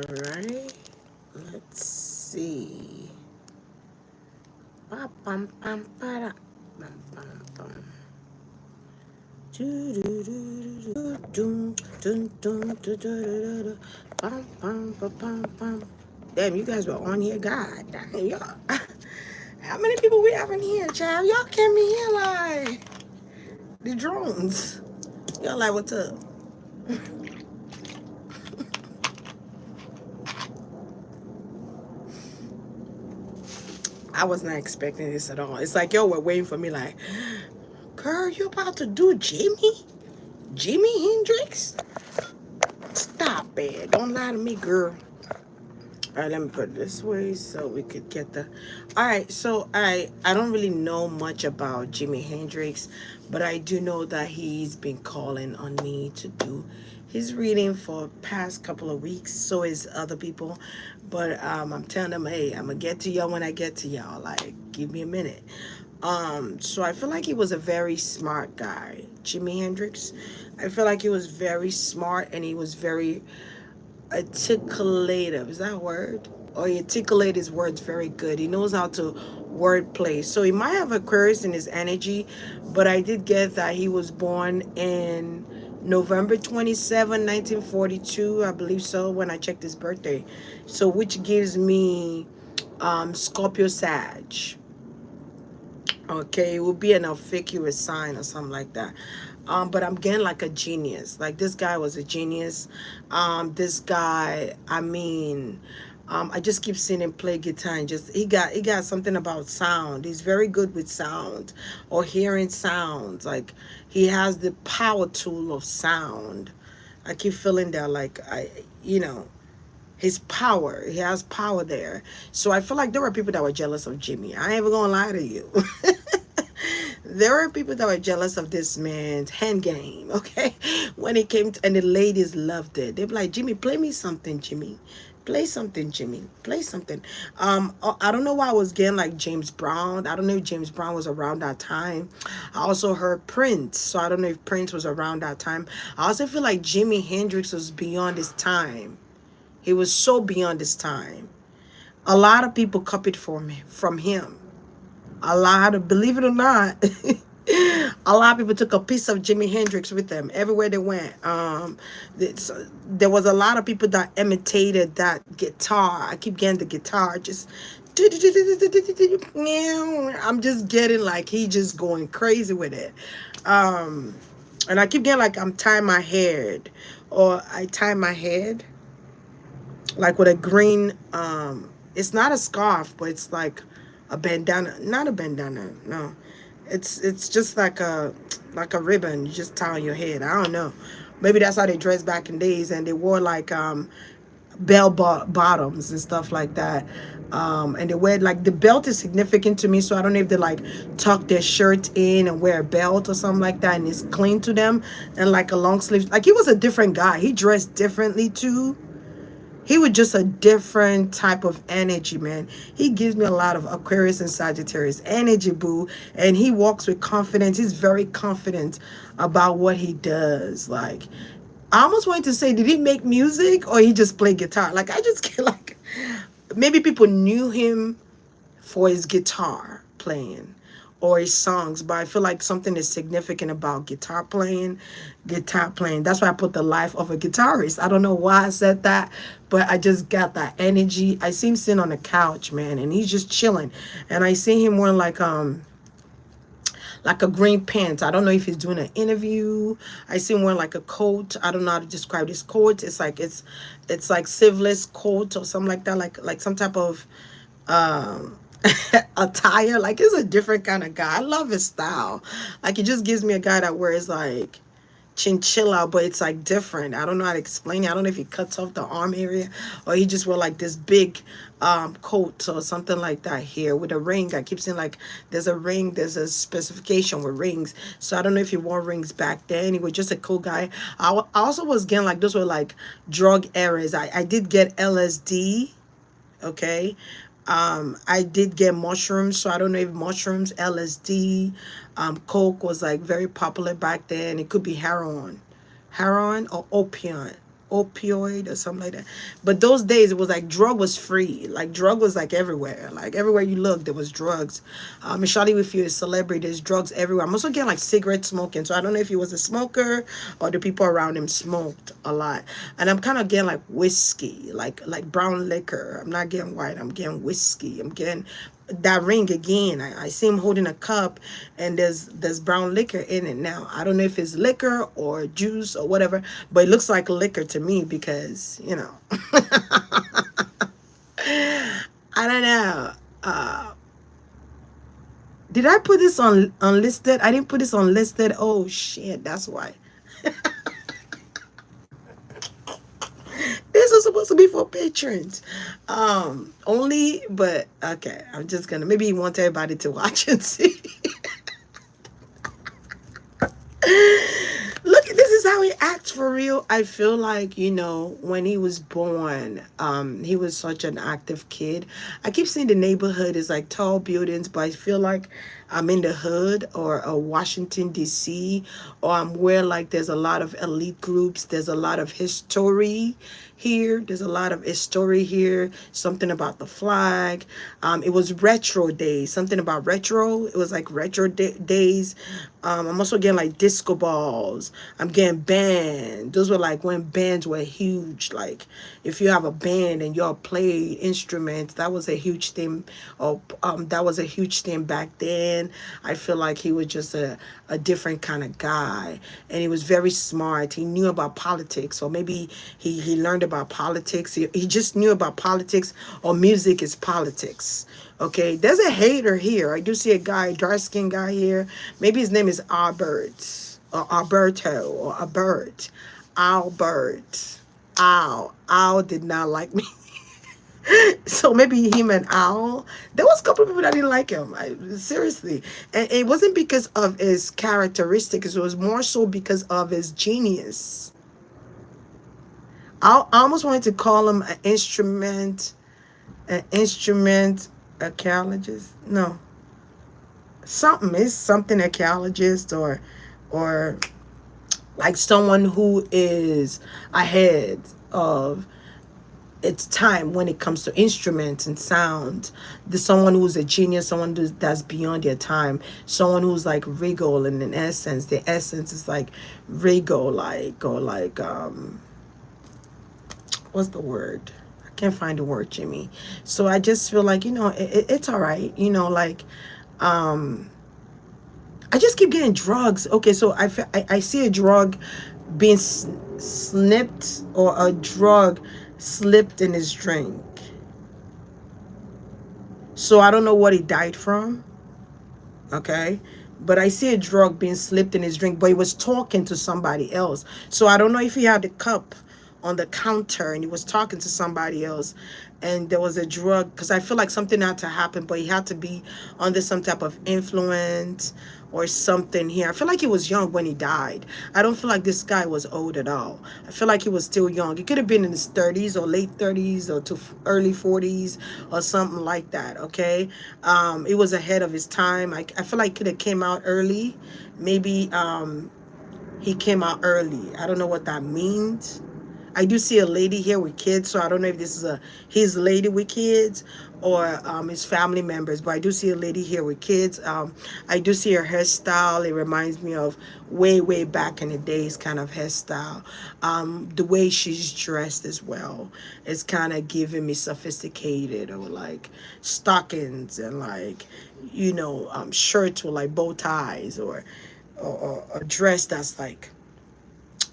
right, let's see. Ba, bum, bum, ba, da, bum, bum, bum. Do, do, do, do, do, do, do, do, do, do, do. Bum, bum, ba, bum, bum. Damn, you guys were on here. God damn, y'all. How many people we have in here, child? Y'all came in here like the drones. Y'all like, what's up? I was not expecting this at all. It's like, yo, we're waiting for me like, girl, you about to do Jimmy? Jimi Hendrix? Stop it. Don't lie to me, girl. All right, let me put it this way so we could get the. All right, so I don't really know much about Jimi Hendrix, but I do know that he's been calling on me to do his reading for past couple of weeks. So is other people, but I'm telling them, hey, I'm gonna get to y'all when I get to y'all. Like, give me a minute. So I feel like he was a very smart guy, Jimi Hendrix. I feel like he was very smart and he was very articulative. Is that a word? Or he articulates his words very good. He knows how to word play. So he might have Aquarius in his energy, but I did get that he was born in November 27, 1942. I believe so when I checked his birthday. So which gives me Scorpio Sag. Okay, it will be an ambiguous sign or something like that. But I'm getting like a genius. Like this guy was a genius. This guy, I mean, I just keep seeing him play guitar and just he got something about sound. He's very good with sound or hearing sounds. Like he has the power tool of sound. I keep feeling that like his power. He has power there. So I feel like there were people that were jealous of Jimmy. I ain't even gonna lie to you. There were people that were jealous of this man's hand game, okay? When it came to, and the ladies loved it. They'd be like, Jimmy, play me something, Jimmy. Play something, Jimmy. Play something. I don't know why I was getting like James Brown. I don't know if James Brown was around that time. I also heard Prince, so I don't know if Prince was around that time. I also feel like Jimi Hendrix was beyond his time. He was so beyond his time. A lot of people copied from him. A lot of, believe it or not, a lot of people took a piece of Jimi Hendrix with them everywhere they went. There was a lot of people that imitated that guitar. I keep getting the guitar just. I'm just getting like he just going crazy with it. And I keep getting like I'm tying my head, or I tie my head like with a green it's not a scarf, but it's like a bandana. Not a bandana, no. It's just like a ribbon you just tie on your head. I don't know, maybe that's how they dressed back in days, and they wore like bottoms and stuff like that. And they wear like, the belt is significant to me, so I don't know if they like tuck their shirt in and wear a belt or something like that and it's clean to them, and like a long sleeve. Like he was a different guy, he dressed differently too. He was just a different type of energy, man. He gives me a lot of Aquarius and Sagittarius energy, boo. And he walks with confidence. He's very confident about what he does. Like, I almost wanted to say, did he make music or he just played guitar? Like, I just get like, maybe people knew him for his guitar playing or his songs, but I feel like something is significant about guitar playing. Guitar playing. That's why I put the life of a guitarist. I don't know why I said that, but I just got that energy. I see him sitting on the couch, man, and he's just chilling. And I see him wearing like a green pants. I don't know if he's doing an interview. I see him wearing like a coat. I don't know how to describe this coat. It's like sleeveless coat or something like that, like some type of attire. Like he's a different kind of guy. I love his style. Like it just gives me a guy that wears like chinchilla, but it's like different. I don't know how to explain it. I don't know if he cuts off the arm area or he just wear like this big coat or something like that here with a ring. I keep saying like there's a ring, there's a specification with rings. So I don't know if he wore rings back then. He was just a cool guy. I also was getting like those were like drug errors. I did get LSD. Okay. I did get mushrooms, so I don't know if mushrooms, LSD, coke was like very popular back then. It could be heroin or opium. opioid or something like that. But those days it was like drug was free. Like drug was like everywhere. Like everywhere you looked there was drugs. And Shawty, if you're a celebrity, there's drugs everywhere. I'm also getting like cigarette smoking. So I don't know if he was a smoker or the people around him smoked a lot. And I'm kind of getting like whiskey, like brown liquor. I'm not getting white. I'm getting whiskey. I'm getting that ring again. I see him holding a cup and there's brown liquor in it. Now I don't know if it's liquor or juice or whatever, but it looks like liquor to me because I don't know. Did I put this on unlisted? I didn't put this on listed. Oh shit, that's why. This was supposed to be for patrons. Only, but okay, I'm just gonna maybe he wants everybody to watch and see. Look, this is how he acts for real. I feel like, when he was born, he was such an active kid. I keep seeing the neighborhood is like tall buildings, but I feel like I'm in the hood or Washington, D.C., or I'm where like there's a lot of elite groups. There's a lot of history here. There's a lot of history here. Something about the flag. It was retro days. Something about retro. It was like retro days. I'm also getting like disco balls. I'm getting band. Those were like when bands were huge. Like if you have a band and y'all play instruments, that was a huge thing. Or that was a huge thing back then. I feel like he was just a different kind of guy, and he was very smart. He knew about politics, or maybe he learned about politics. He just knew about politics, or music is politics. Okay, there's a hater here. I do see a guy, dark skinned guy here. Maybe his name is Albert, or Alberto, or Albert. Albert. Al did not like me. So maybe him and Al. There was a couple of people that didn't like him. Seriously, and it wasn't because of his characteristics. It was more so because of his genius. I almost wanted to call him an instrument archaeologist. No, something is something archaeologist or like someone who is ahead of its time when it comes to instruments and sound. There's someone who's a genius, someone that's beyond their time, someone who's like regal, and in essence, the essence is like regal, like or like what's the word? I can't find the word, Jimmy. So I just feel like it's all right, like I just keep getting drugs. Okay, so I see a drug being snipped, or a drug slipped in his drink. So I don't know what he died from. Okay. But I see a drug being slipped in his drink, but he was talking to somebody else. So I don't know if he had the cup on the counter and he was talking to somebody else, and there was a drug, because I feel like something had to happen, but he had to be under some type of influence or something here. I feel like he was young when he died. I don't feel like this guy was old at all. I feel like he was still young. He could have been in his 30s or late 30s or to early 40s or something like that, okay? It was ahead of his time. I feel like he could have came out early. Maybe he came out early. I don't know what that means. I do see a lady here with kids, so I don't know if this is his lady with kids or his family members, but I do see a lady here with kids. I do see her hairstyle. It reminds me of way back in the days kind of hairstyle. The way she's dressed as well is kind of giving me sophisticated, or like stockings and like, shirts with like bow ties, or a dress that's like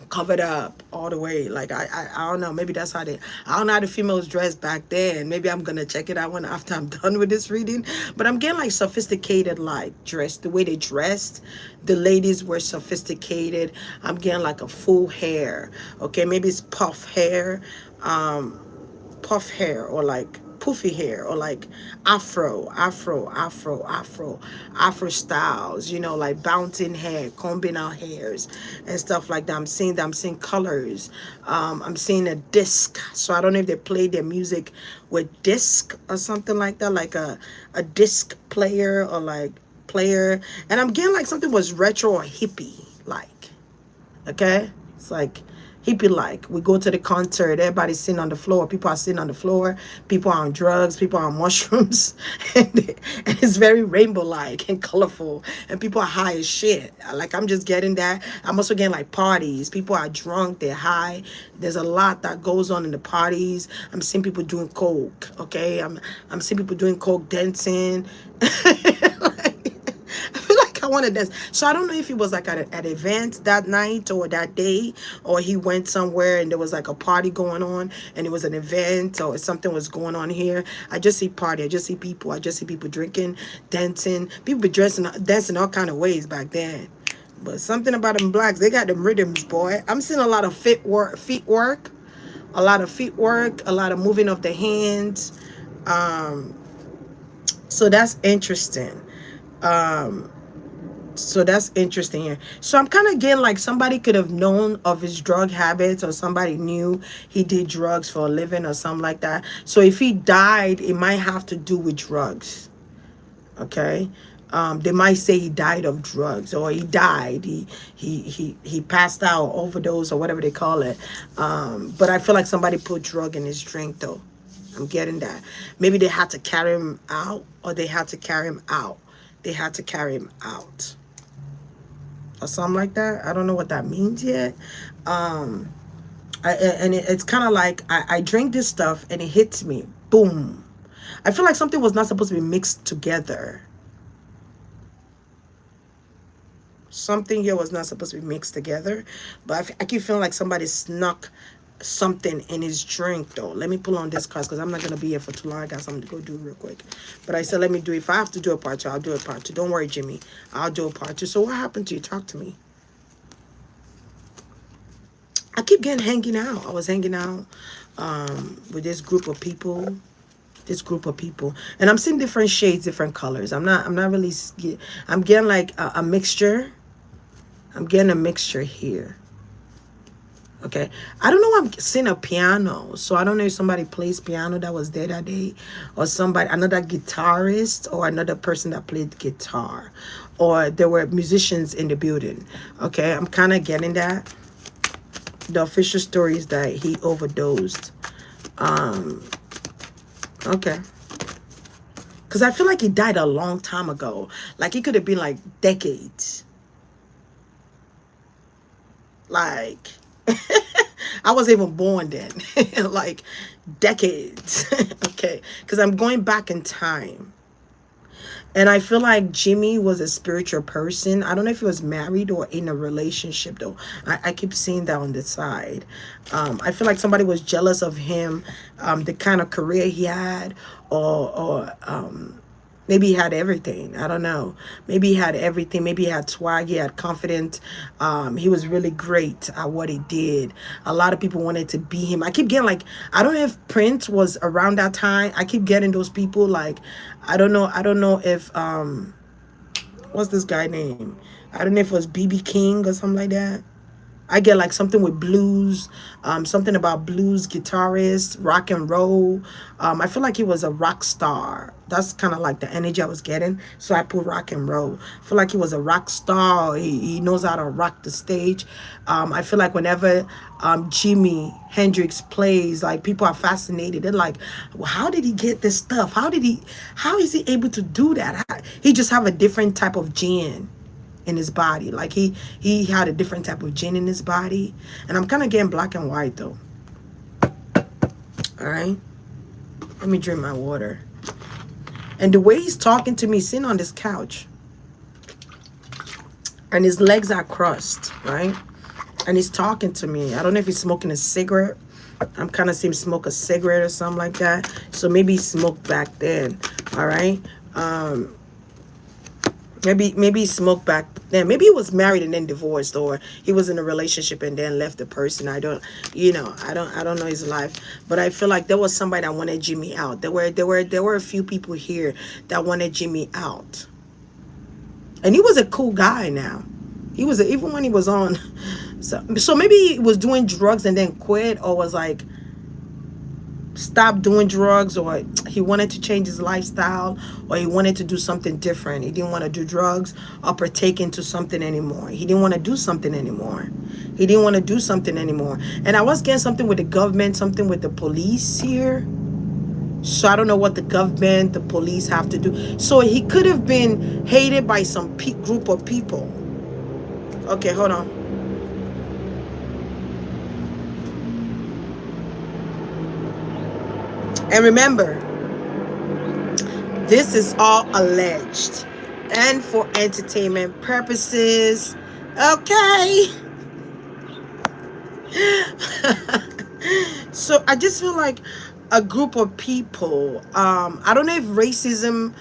covered up all the way. Like I don't know, maybe that's how I don't know how the females dressed back then. Maybe I'm gonna check it out when after I'm done with this reading. But I'm getting like sophisticated, like dress, the way they dressed. The ladies were sophisticated. I'm getting like a full hair. Okay, maybe it's puff hair, or like poofy hair, or like afro styles, like bouncing hair, combing out hairs and stuff like that. I'm seeing colors. I'm seeing a disc. So I don't know if they play their music with disc or something like that, like a disc player, or like player. And I'm getting like something was retro or hippie like. Okay. It's like hippie like. We go to the concert, everybody's sitting on the floor. People are sitting on the floor. People are on drugs. People are on mushrooms. And it's very rainbow like and colorful. And people are high as shit. Like I'm just getting that. I'm also getting like parties. People are drunk. They're high. There's a lot that goes on in the parties. I'm seeing people doing coke. Okay, I'm seeing people doing coke, dancing. I feel like I wanted this. So I don't know if he was like at an event that night or that day, or he went somewhere and there was like a party going on and it was an event or something was going on here. I just see party. I just see people. I just see people drinking, dancing. People be dancing all kind of ways back then. But something about them blacks, they got them rhythms, boy. I'm seeing a lot of feet work, a lot of feet work, a lot of moving of the hands. Um, so that's interesting. Um, so that's interesting here. So I'm kind of getting like somebody could have known of his drug habits, or somebody knew he did drugs for a living or something like that. So if he died, it might have to do with drugs. Okay. They might say he died of drugs, or he died. He passed out, overdose, or whatever they call it. But I feel like somebody put drug in his drink though. I'm getting that. Maybe they had to carry him out, or they had to carry him out. They had to carry him out, or something like that. I don't know what that means yet. Um, it's kind of like I drink this stuff and it hits me. Boom. I feel like something was not supposed to be mixed together. Something here was not supposed to be mixed together, but I keep feeling like somebody snuck something in his drink though. Let me pull on this card because I'm not gonna be here for too long. I got something to go do real quick. But I said let me do it. If I have to do a part two, I'll do a part two. Don't worry, Jimmy. I'll do a part two. So what happened to you? Talk to me. I keep getting hanging out. I was hanging out with this group of people. This group of people, and I'm seeing different shades, different colors. I'm not really. I'm getting like a mixture. I'm getting a mixture here. Okay. I don't know. I'm seeing a piano. So I don't know if somebody plays piano that was there that day, or somebody, another guitarist, or another person that played guitar, or there were musicians in the building. Okay. I'm kind of getting that. The official story is that he overdosed. Um, okay. Because I feel like he died a long time ago. Like it could have been like decades. Like, I wasn't even born then. Like, decades. Okay. Because I'm going back in time. And I feel like Jimmy was a spiritual person. I don't know if he was married or in a relationship, though. I keep seeing that on the side. I feel like somebody was jealous of him, the kind of career he had, or maybe he had everything. I don't know. Maybe he had everything. Maybe he had swag. He had confidence. He was really great at what he did. A lot of people wanted to be him. I keep getting like, I don't know if Prince was around that time. I keep getting those people like, I don't know. I don't know if, what's this guy name? I don't know if it was BB King or something like that. I get like something with blues, something about blues guitarist, rock and roll. I feel like he was a rock star. That's kind of like the energy I was getting. So I put rock and roll. I feel like he was a rock star. He knows how to rock the stage. I feel like whenever Jimi Hendrix plays, like people are fascinated. They're like, well, how did he get this stuff? How is he able to do that? He just have a different type of gene in his body. Like he had a different type of gene in his body. And I'm kind of getting black and white though. All right. Let me drink my water. And the way he's talking to me, sitting on this couch, and his legs are crossed, right? And he's talking to me. I don't know if he's smoking a cigarette. I'm kind of seeing him smoke a cigarette or something like that. So maybe he smoked back then. All right. Maybe he smoked back then. Maybe he was married and then divorced, or he was in a relationship and then left the person. I don't know his life, but I feel like there was somebody that wanted Jimmy out. There were a few people here that wanted Jimmy out, and he was a cool guy. Now, even when he was on. So maybe he was doing drugs and then quit, or was like stop doing drugs, or he wanted to change his lifestyle, or he wanted to do something different. He didn't want to do drugs or partake into something anymore. He didn't want to do something anymore. He didn't want to do something anymore. And I was getting something with the government, something with the police here. So I don't know what the government, the police have to do. So he could have been hated by some group of people. Okay, hold on. And remember, this is all alleged and for entertainment purposes. Okay. So I just feel like a group of people, I don't know if racism,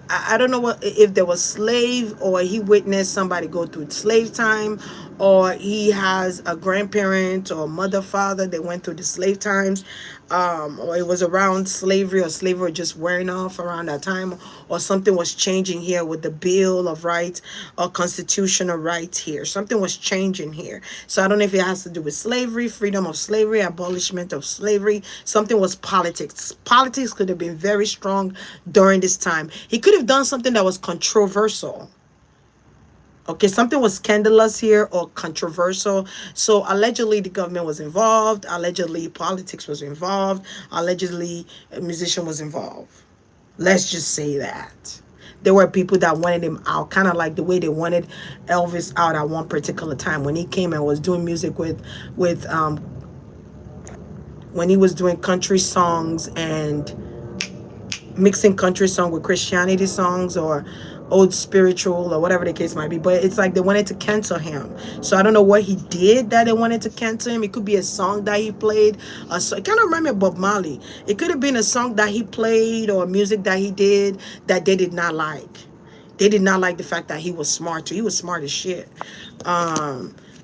I don't know what, if there was slave, or he witnessed somebody go through slave time, or he has a grandparent or mother, father that went through the slave times, or it was around slavery, or slavery just wearing off around that time, or something was changing here with the Bill of Rights or constitutional rights here. Something was changing here. So I don't know if it has to do with slavery, freedom of slavery, abolishment of slavery. Something was politics. Politics could have been very strong during this time. He could have done something that was controversial. Okay, something was scandalous here or controversial. So allegedly the government was involved. Allegedly politics was involved. Allegedly a musician was involved. Let's just say that. There were people that wanted him out, kind of like the way they wanted Elvis out at one particular time when he came and was doing music with when he was doing country songs and mixing country song with Christianity songs, or old spiritual, or whatever the case might be. But it's like they wanted to cancel him. So I don't know what he did that they wanted to cancel him. It could be a song that he played. It kind of reminded me of Bob Marley. It could have been a song that he played or music that he did that they did not like. They did not like the fact that he was smart too. He was smart as shit.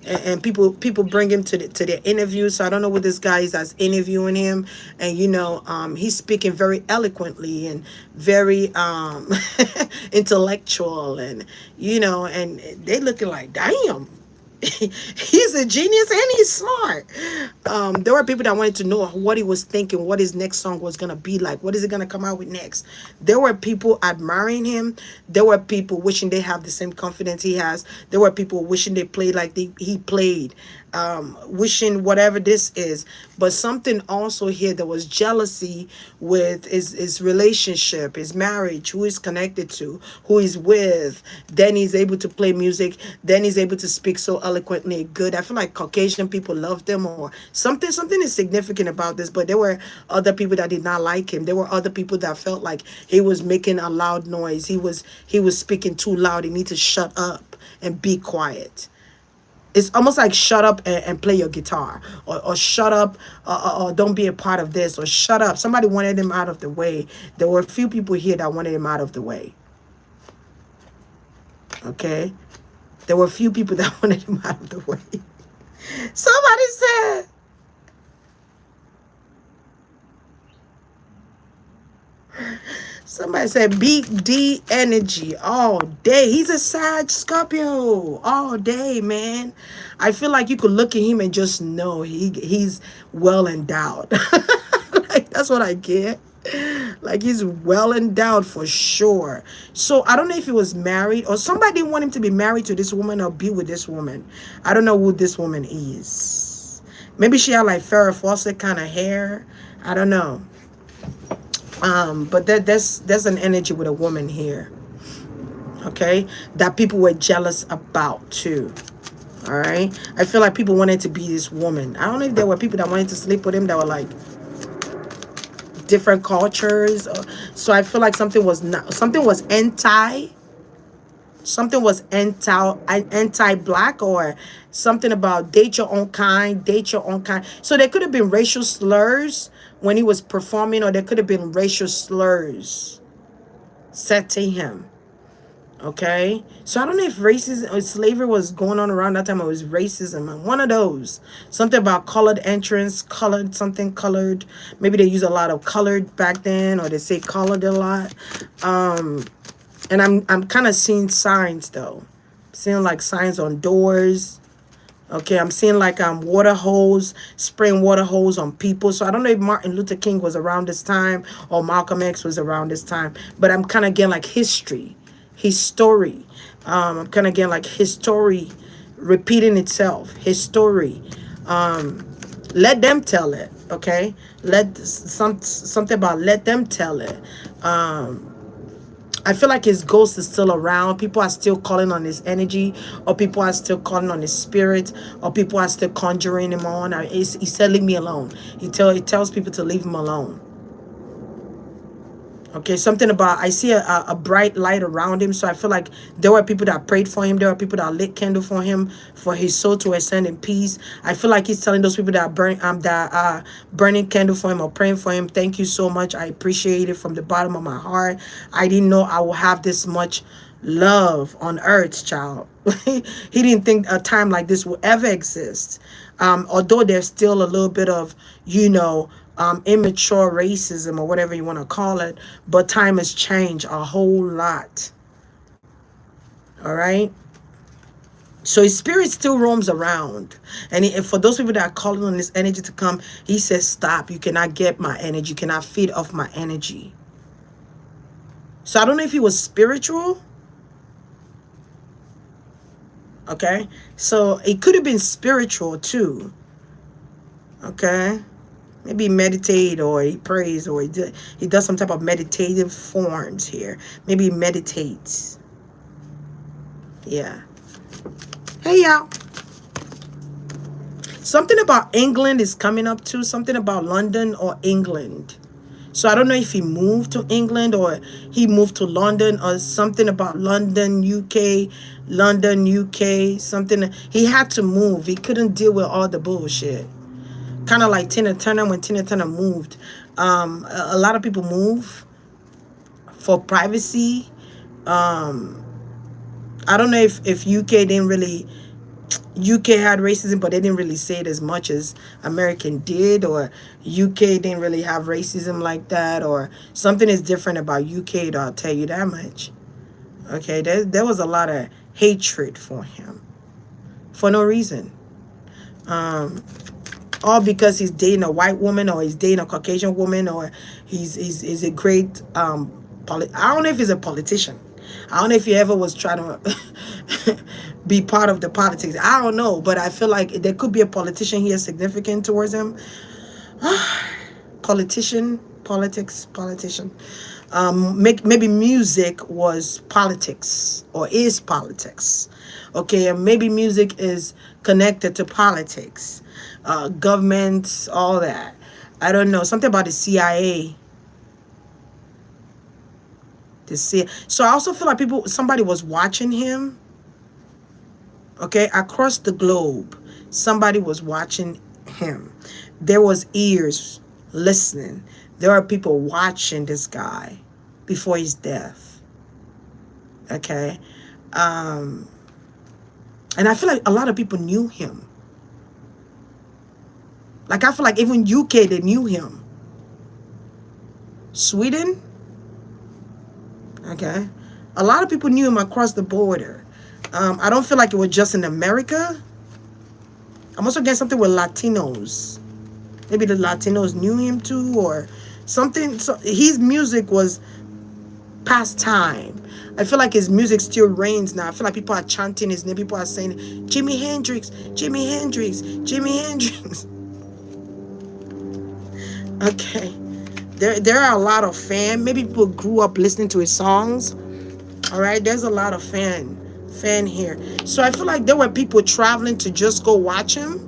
And people bring him to their interviews. So I don't know what this guy is that's interviewing him, and he's speaking very eloquently and very intellectual, and and they looking like, damn, he's a genius and he's smart. There were people that wanted to know what he was thinking, what his next song was gonna be like, what is it gonna come out with next. There were people admiring him. There were people wishing they have the same confidence he has. There were people wishing they played like he played, wishing whatever this is. But something also here, there was jealousy with his relationship, his marriage, who he's connected to, who he's with. Then he's able to play music. Then he's able to speak so eloquently good. I feel like Caucasian people loved him, or something is significant about this. But there were other people that did not like him. There were other people that felt like he was making a loud noise. He was speaking too loud. He needs to shut up and be quiet. It's almost like shut up and play your guitar, or shut up, or don't be a part of this, or shut up. Somebody wanted him out of the way. There were a few people here that wanted him out of the way. Okay? There were a few people that wanted him out of the way. Somebody said, Big D energy all day. He's a Sag Scorpio all day, man. I feel like you could look at him and just know he's well endowed. Like, that's what I get. Like, he's well endowed for sure. So I don't know if he was married, or somebody didn't want him to be married to this woman or be with this woman. I don't know who this woman is. Maybe she had like Farrah Fawcett kind of hair. I don't know. But there's an energy with a woman here, okay, that people were jealous about too. All right, I feel like people wanted to be this woman. I don't know if there were people that wanted to sleep with him that were like different cultures. So I feel like something was anti-black, or something about date your own kind. So there could have been racial slurs when he was performing, or there could have been racial slurs said to him. Okay, so I don't know if racism or slavery was going on around that time, or it was racism. One of those. Something about colored entrance, colored. Maybe they use a lot of colored back then, or they say colored a lot. And I'm kind of seeing signs though. Seeing like signs on doors, Okay, I'm seeing like water hose, spraying water hose on people. So I don't know if Martin Luther King was around this time or Malcolm X was around this time, but I'm kind of getting like history, his story. I'm kind of getting like his story repeating itself. His story. Let them tell it. Okay, let something about let them tell it. I feel like his ghost is still around. People are still calling on his energy, or people are still calling on his spirit, or people are still conjuring him on. He said, "Leave me alone." He tells people to leave him alone. Okay, something about I see a bright light around him, so I feel like there were people that prayed for him. There were people that lit candle for him, for his soul to ascend in peace. I feel like he's telling those people that burning candle for him or praying for him, thank you so much. I appreciate it from the bottom of my heart. I didn't know I would have this much love on earth, child. He didn't think a time like this will ever exist. Although there's still a little bit of, immature racism or whatever you want to call it, but time has changed a whole lot. All right. So his spirit still roams around. And for those people that are calling on this energy to come, he says, stop. You cannot get my energy. You cannot feed off my energy. So I don't know if he was spiritual. Okay. So it could have been spiritual too. Okay. Maybe he meditate or he prays or he does some type of meditative forms here. Maybe he meditates. Yeah. Hey, y'all. Something about England is coming up too. Something about London or England. So I don't know if he moved to England or he moved to London or something about London, UK, something. He had to move. He couldn't deal with all the bullshit. Kind of like Tina Turner when Tina Turner moved. A lot of people move for privacy. I don't know if UK had racism, but they didn't really say it as much as American did, or UK didn't really have racism like that, or something is different about UK, I'll tell you that much. Okay, there was a lot of hatred for him for no reason. All because he's dating a white woman or he's dating a Caucasian woman or he's a great I don't know if he's a politician. I don't know if he ever was trying to be part of the politics. I don't know, but I feel like there could be a politician here significant towards him. Politician. Maybe music was politics or is politics. Okay, and maybe music is connected to politics, governments, all that. I don't know. Something about the CIA. So I also feel like somebody was watching him. Okay, across the globe, somebody was watching him. There was ears listening. There are people watching this guy before his death. Okay. And I feel like a lot of people knew him. Like, I feel like even UK, they knew him. Sweden, okay. A lot of people knew him across the border. I don't feel like it was just in America. I'm also getting something with Latinos. Maybe the Latinos knew him too, or something. So his music was past time. I feel like his music still reigns now. I feel like people are chanting his name. People are saying, Jimi Hendrix, Jimi Hendrix, Jimi Hendrix. Okay. There are a lot of fans. Maybe people grew up listening to his songs. All right. There's a lot of fan here. So I feel like there were people traveling to just go watch him.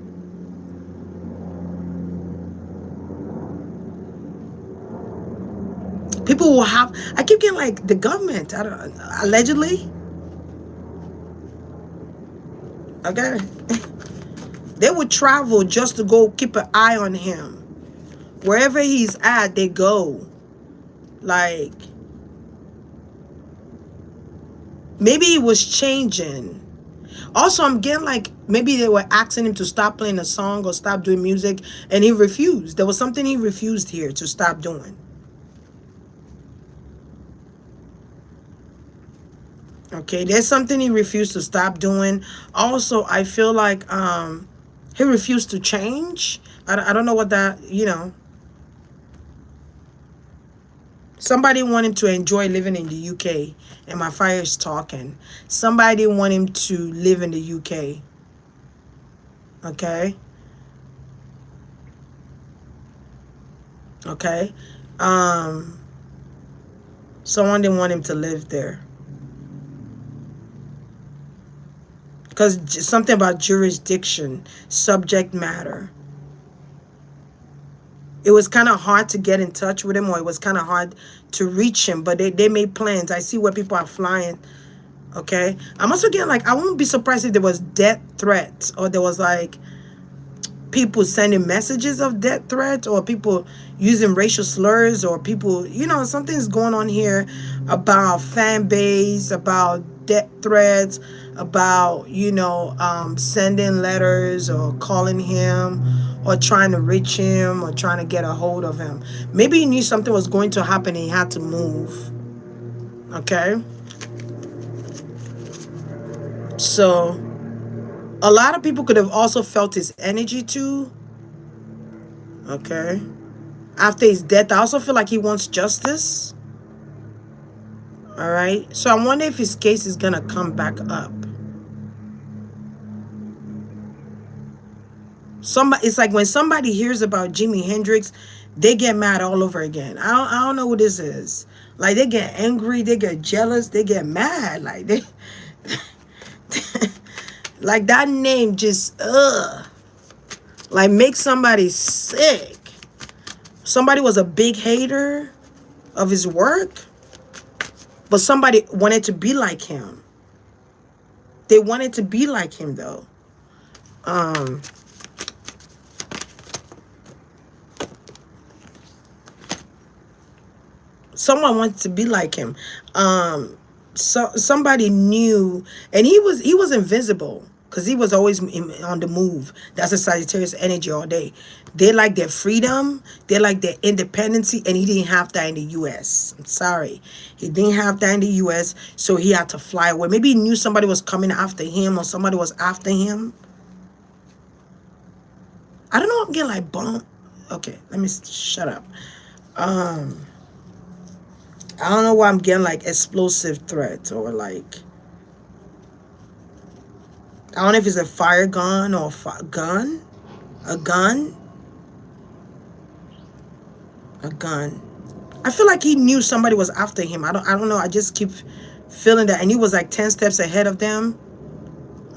People will have, I keep getting like the government, I don't, allegedly. Okay. They would travel just to go keep an eye on him. Wherever he's at, they go. Like, maybe he was changing. Also, I'm getting like, maybe they were asking him to stop playing a song or stop doing music, and he refused. There was something he refused here to stop doing. Okay, there's something he refused to stop doing. Also, I feel like he refused to change. I don't know what that, somebody want him to enjoy living in the UK, and my fire is talking. Somebody want him to live in the UK. Okay? Okay? Um Someone didn't want him to live there. Because something about jurisdiction, subject matter. It was kind of hard to get in touch with him, or it was kind of hard to reach him, but they made plans. I see where people are flying. Okay, I'm also getting like, I won't be surprised if there was death threats, or there was like people sending messages of death threats, or people using racial slurs, or people, something's going on here about fan base, about death threats, about sending letters or calling him or trying to reach him or trying to get a hold of him. Maybe he knew something was going to happen and he had to move. Okay, so a lot of people could have also felt his energy too. Okay, after his death, I also feel like he wants justice. All right, so I wonder if his case is gonna come back up. It's like when somebody hears about Jimi Hendrix, they get mad all over again. I don't know what this is. Like, they get angry, they get jealous, they get mad. Like, they like, that name just like, makes somebody sick. Somebody was a big hater of his work, but somebody wanted to be like him. They wanted to be like him though. Um Someone wanted to be like him. Somebody knew, and he was invisible because he was always on the move. That's a Sagittarius energy all day. They like their freedom, they like their independency, and he didn't have that in the US. I'm sorry, he didn't have that in the US, so he had to fly away. Maybe he knew somebody was coming after him, or somebody was after him. I don't know, I'm getting like bump. Okay, let me shut up. I don't know why I'm getting like explosive threats, or like, I don't know if it's a fire gun or gun, a gun, a gun. I feel like he knew somebody was after him. I don't know. I just keep feeling that, and he was like 10 steps ahead of them.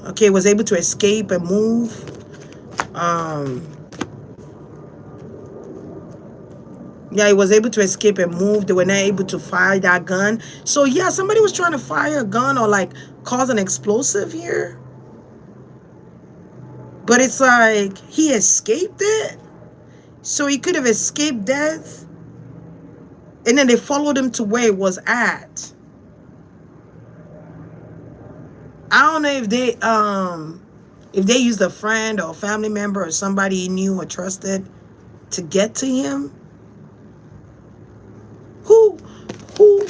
Okay, was able to escape and move. Yeah, he was able to escape and move. They were not able to fire that gun. So yeah, somebody was trying to fire a gun or like cause an explosive here. But it's like he escaped it. So he could have escaped death. And then they followed him to where he was at. I don't know if they used a friend or a family member or somebody he knew or trusted to get to him. Who who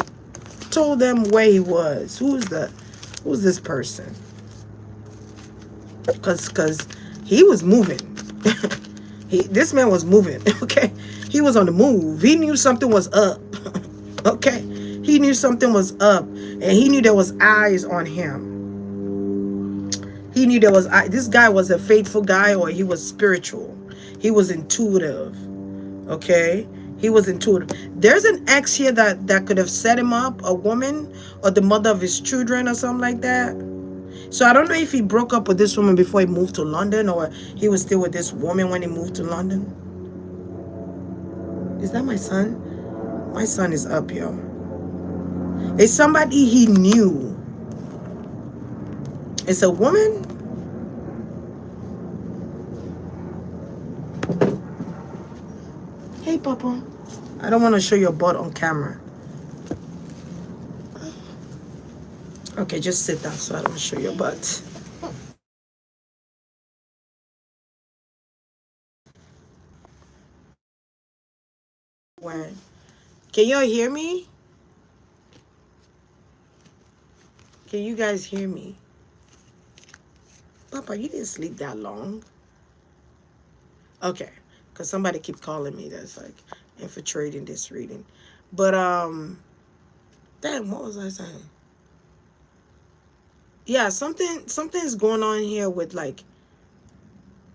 told them where he was? Who's this person? Cause he was moving. This man was moving. Okay, he was on the move. He knew something was up. Okay, he knew something was up, and he knew there was eyes on him. He knew there was this guy was a faithful guy, or he was spiritual. He was intuitive. Okay, he was intuitive. There's an ex here that could have set him up, a woman, or the mother of his children, or something like that. So I don't know if he broke up with this woman before he moved to London, or he was still with this woman when he moved to London. Is that my son? My son is up, yo. It's somebody he knew. It's a woman. Hey, Papa. I don't want to show your butt on camera. Okay, just sit down so I don't show your butt. When? Can y'all hear me? Can you guys hear me? Papa, you didn't sleep that long. Okay, because somebody keep calling me that's like infiltrating this reading. But damn, what was I saying? Yeah, something's going on here with like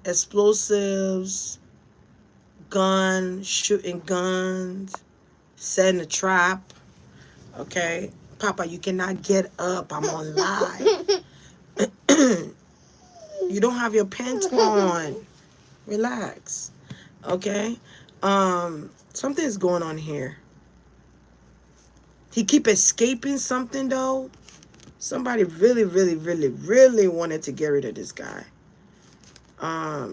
explosives, shooting guns, setting a trap. Okay, Papa, you cannot get up. I'm on live. You don't have your pants on. Relax. Okay. Something's going on here. He keep escaping something though. Somebody really, really, really, really wanted to get rid of this guy.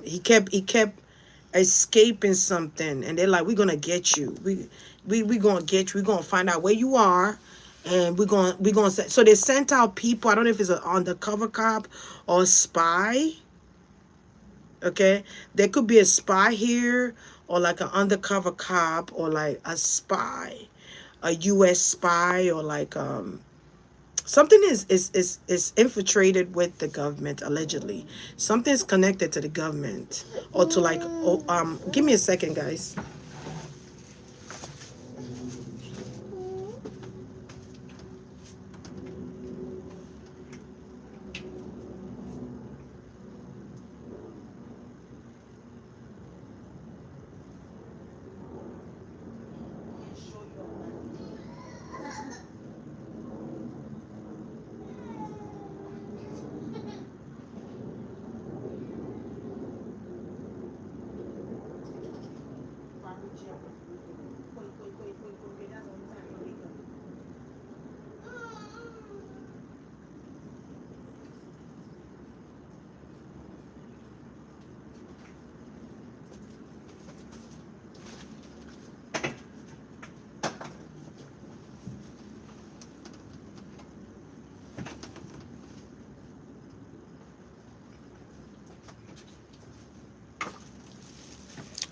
He kept escaping something, and they're like, "We're gonna get you. We gonna get you. We're gonna find out where you are, and we're gonna say." So they sent out people. I don't know if it's an undercover cop or a spy. Okay, there could be a spy here, or like an undercover cop, or like a spy, a U.S. spy, or like something is infiltrated with the government allegedly. Something's connected to the government or to like give me a second, guys.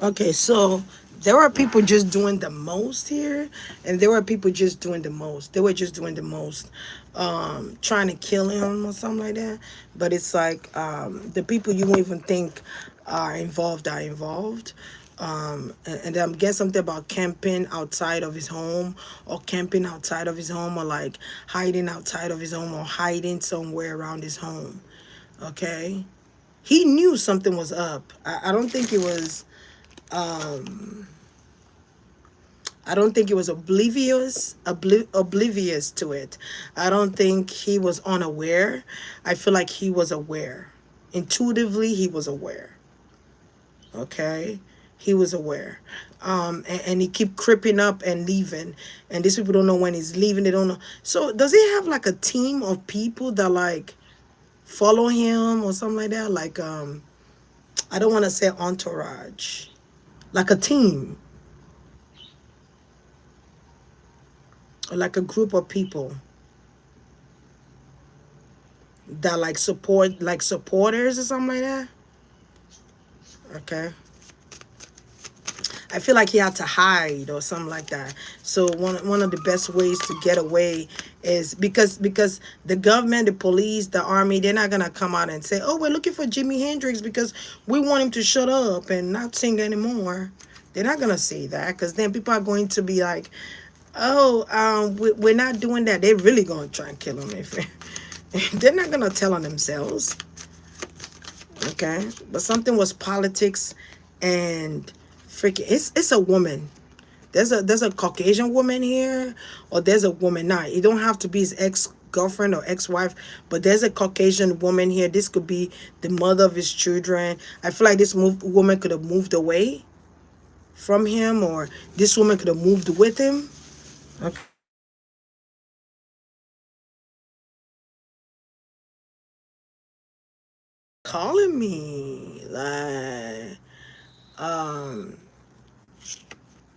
Okay, so there were people just doing the most here, and there were people just doing the most. They were just doing the most, trying to kill him or something like that. But it's like the people you won't even think are involved. And I'm guess something about camping outside of his home, or camping outside of his home, or like hiding outside of his home, or hiding somewhere around his home. Okay, he knew something was up. I don't think it was I don't think he was oblivious to it. I don't think he was unaware. I feel like he was aware. Intuitively, he was aware. Okay, he was aware. And he keep creeping up and leaving, and these people don't know when he's leaving. They don't know. So does he have like a team of people that like follow him or something like that? Like I don't want to say entourage, like a team or like a group of people that like support, like supporters or something like that. Okay, I feel like he had to hide or something like that. So one of the best ways to get away is because the government, the police, the army, they're not gonna come out and say, "Oh, we're looking for Jimi Hendrix because we want him to shut up and not sing anymore." They're not gonna say that, because then people are going to be like, "Oh, we're not doing that." They're really gonna try and kill him if they're not gonna tell on themselves. Okay, but something was politics, and freaking, it's a woman. There's a Caucasian woman here, or there's a woman. Now it don't have to be his ex girlfriend or ex wife, but there's a Caucasian woman here. This could be the mother of his children. I feel like this woman could have moved away from him, or this woman could have moved with him. Okay. Calling me like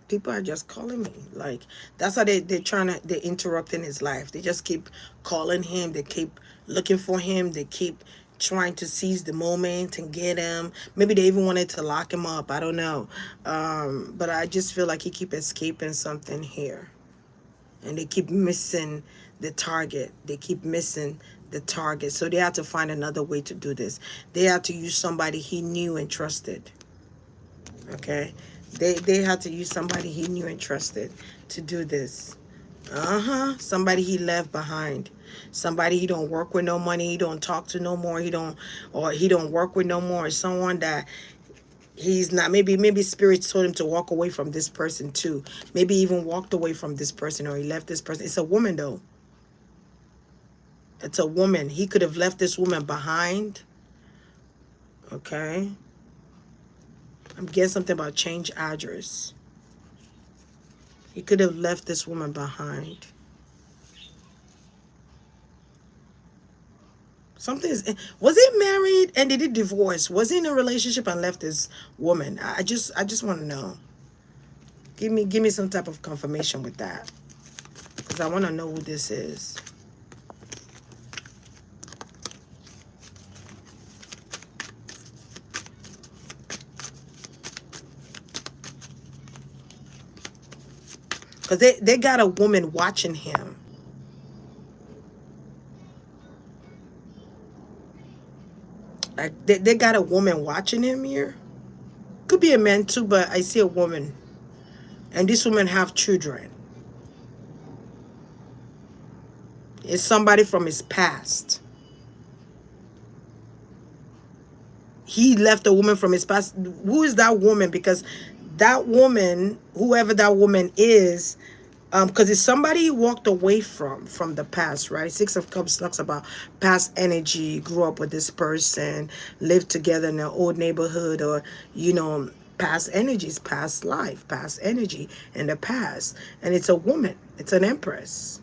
people are just calling me like that's how they're trying to, they're interrupting his life. They just keep calling him, they keep looking for him, they keep trying to seize the moment and get him. Maybe they even wanted to lock him up, I don't know. But I just feel like he keep escaping something here, and they keep missing the target. They keep missing the target. So they had to find another way to do this. They had to use somebody he knew and trusted. Okay? They had to use somebody he knew and trusted to do this. Somebody he left behind. Somebody he don't work with no money, he don't talk to no more, he don't work with no more. Someone that he's not, maybe spirits told him to walk away from this person too. Maybe even walked away from this person, or he left this person. It's a woman though. It's a woman. He could have left this woman behind. Okay. I'm getting something about change address. He could have left this woman behind. Was he married and did he divorce? Was he in a relationship and left this woman? I just want to know. Give me some type of confirmation with that, because I want to know who this is. Because they got a woman watching him. Like they got a woman watching him here. Could be a man too, but I see a woman. And this woman have children. It's somebody from his past. He left a woman from his past. Who is that woman? Because that woman, whoever that woman is, because it's somebody he walked away from the past, right? Six of Cups talks about past energy. Grew up with this person, lived together in an old neighborhood, or past energies, past life, past energy in the past. And it's a woman. It's an empress,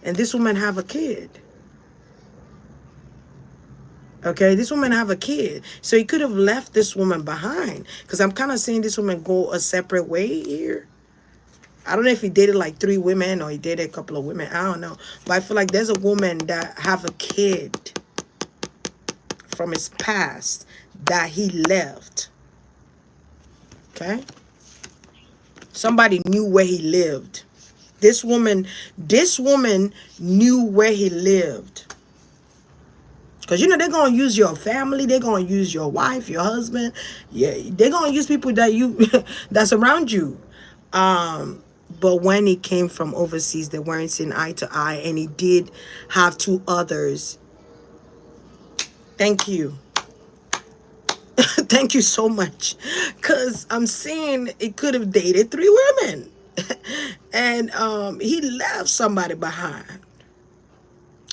and this woman have a kid. Okay, this woman have a kid. So he could have left this woman behind, because I'm kind of seeing this woman go a separate way here. I don't know if he dated like 3 women or he dated a couple of women. I don't know. But I feel like there's a woman that have a kid from his past that he left. Okay? Somebody knew where he lived. This woman knew where he lived. Because, they're going to use your family. They're going to use your wife, your husband. Yeah, they're going to use people that that's around you. But when he came from overseas, they weren't seeing eye to eye. And he did have 2 others. Thank you. Thank you so much. Because I'm seeing it could have dated 3 women. And he left somebody behind.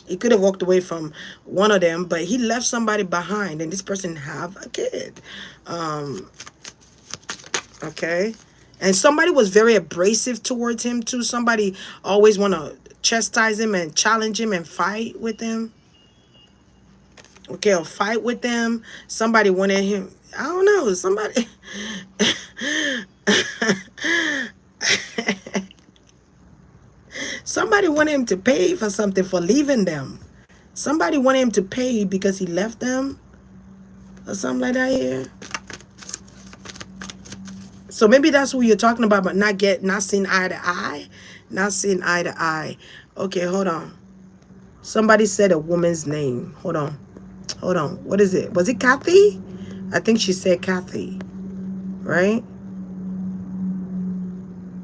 He could have walked away from one of them, but he left somebody behind, and this person have a kid. Okay. And somebody was very abrasive towards him too. Somebody always want to chastise him and challenge him and fight with him. Okay, or fight with them. Somebody wanted him. I don't know. Somebody. Somebody wanted him to pay for something for leaving them. Somebody wanted him to pay because he left them, or something like that here. So maybe that's who you're talking about, but not seeing eye to eye. Not seeing eye to eye. Okay, hold on. Somebody said a woman's name. Hold on. What is it? Was it Kathy? I think she said Kathy. Right?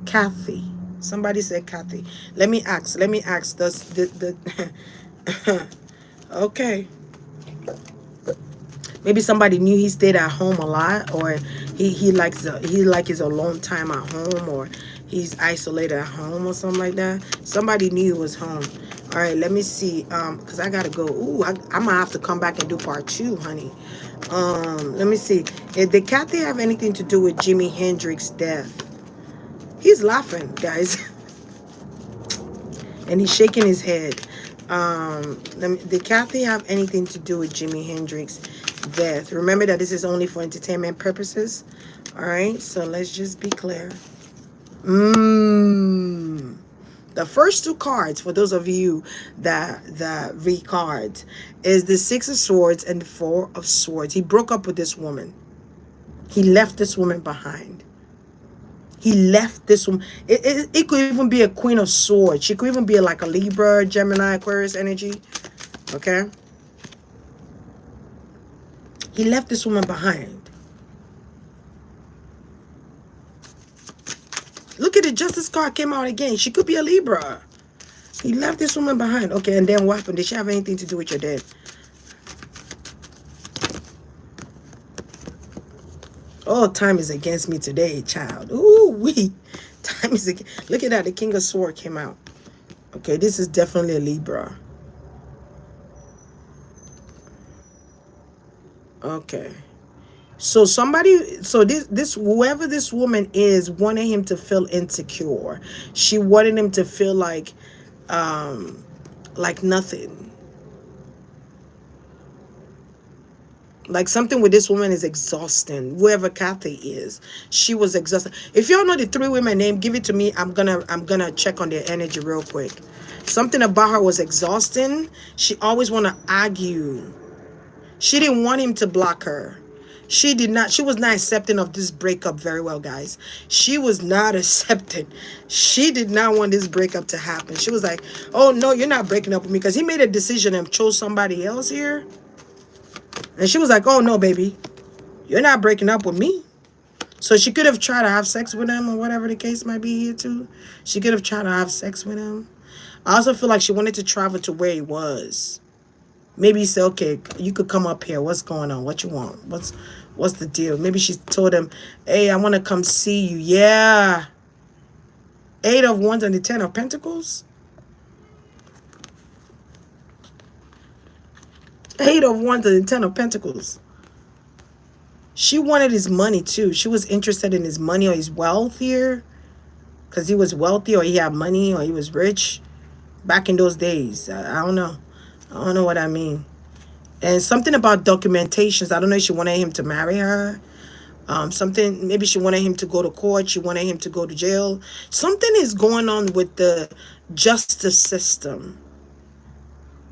Kathy. Somebody said Kathy. Let me ask. Does the okay. Maybe somebody knew he stayed at home a lot, or he likes his alone time at home, or he's isolated at home or something like that. Somebody knew he was home. All right, let me see. Because I gotta go. Ooh, I'm gonna have to come back and do part 2, honey. Let me see. Did Kathy have anything to do with Jimi Hendrix's death? He's laughing, guys. And he's shaking his head. Did Kathy have anything to do with Jimi Hendrix's death? Remember that this is only for entertainment purposes. All right, so let's just be clear. The first 2 cards, for those of you that read cards, is the 6 of Swords and the 4 of Swords. He broke up with this woman. He left this woman behind. He left this woman. It could even be a queen of swords. She could even be like a Libra, Gemini, Aquarius energy. Okay. He left this woman behind. Look at the Justice card came out again. She could be a Libra. He left this woman behind. Okay, and then what happened? Did she have anything to do with your dad? Oh, time is against me today, child. Ooh, time is against. Look at that. The King of Swords came out. Okay, this is definitely a Libra. Okay. So this whoever this woman is wanted him to feel insecure. She wanted him to feel like nothing. Like something with this woman is exhausting. Whoever Kathy is, she was exhausted. If y'all know the three women name, give it to me. I'm gonna check on their energy real quick. Something about her was exhausting. She always want to argue. She didn't want him to block her. She did not. She was not accepting of this breakup very well, guys. She was not accepting. She did not want this breakup to happen. She was like, "Oh no, you're not breaking up with me," because he made a decision and chose somebody else here. And she was like, "Oh no, baby, you're not breaking up with me." So she could have tried to have sex with him or whatever the case might be here too. She could have tried to have sex with him. I also feel like she wanted to travel to where he was. Maybe he said, "Okay, you could come up here. What's going on? What you want? What's the deal?" Maybe she told him, "Hey, I want to come see you." Yeah. Eight of Wands and the Ten of Pentacles. Eight of Wands and the Ten of Pentacles. She wanted his money too. She was interested in his money or his wealth here. Because he was wealthy or he had money or he was rich. Back in those days. I don't know. I don't know what I mean. And something about documentations. I don't know if she wanted him to marry her. Something, maybe she wanted him to go to court. She wanted him to go to jail. Something is going on with the justice system.